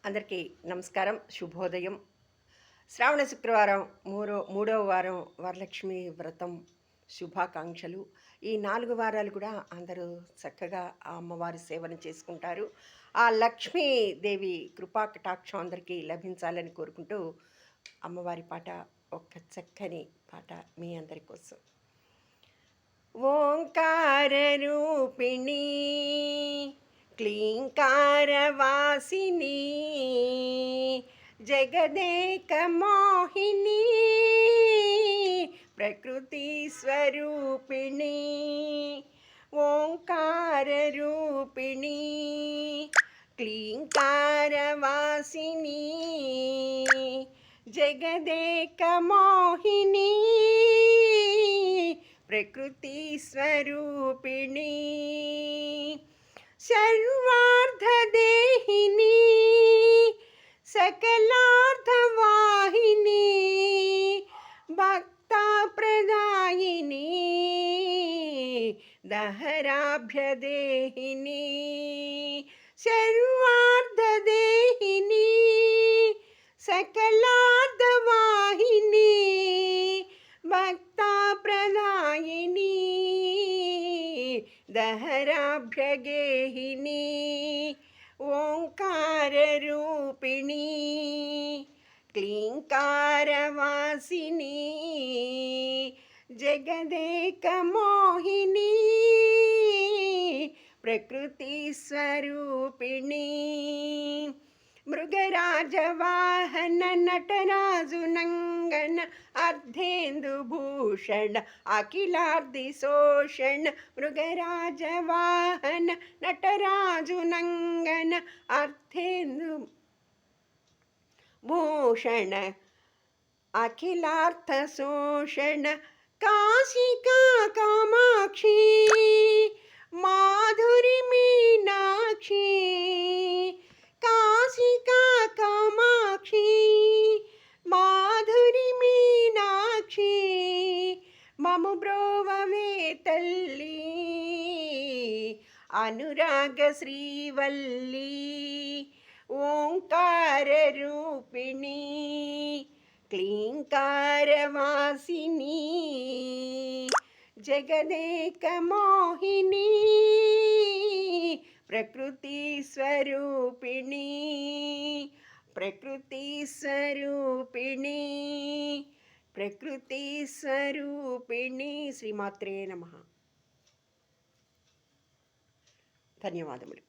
అందరికీ నమస్కారం, శుభోదయం. శ్రావణ శుక్రవారం మూడవ వారం వరలక్ష్మి వ్రతం శుభాకాంక్షలు. ఈ 4 వారాలు కూడా అందరూ చక్కగా ఆ అమ్మవారి సేవను చేసుకుంటారు. ఆ లక్ష్మీదేవి కృపా కటాక్షం అందరికీ లభించాలని కోరుకుంటూ అమ్మవారి పాట, ఒక చక్కని పాట మీ అందరి కోసం. ఓంకార రూపిణి క్లీంకారవాసిని జగదేక మోహిని ప్రకృతి స్వరూపిణి ఓంకార రూపిణి క్లీంకారవాసిని జగదేక మోహిని ప్రకృతి స్వరూపిణి सर्वार्धदेहिनी सकलार्धवाहिनी भक्ताप्रदायिनी दहराभ्यदेहिनी सर्वार्धदेहिनी सकलार्धवाहिनी भक्ताप्रदायिनी दहराभ्यगेहिनी ओंकार रूपिणी क्लींकारवासिनी जगदेक मोहिनी प्रकृति स्वरूपिणी मृगराजवाहन नटराजुनंगन अर्धेन्दुभूषण अखिलार्धिशोषण मृगराजवाहन नटराजुनंगन अर्धेन्दुभूषण अखिलार्थशोषण काशिका कामाक्षी माधुरी मीनाक्षी काशिका कामाक्षी माधुरी मीनाक्षी मम ब्रोववे तल्ली अनुराग श्रीवल्ली ओंकार रूपिणी क्लींकारवासिनी जगदेक मोहिनी प्रकृति स्वरूपिणी प्रकृति स्वरूपिणी प्रकृति स्वरूपिणी श्रीमात्रे नमः. ధన్యవాదములు.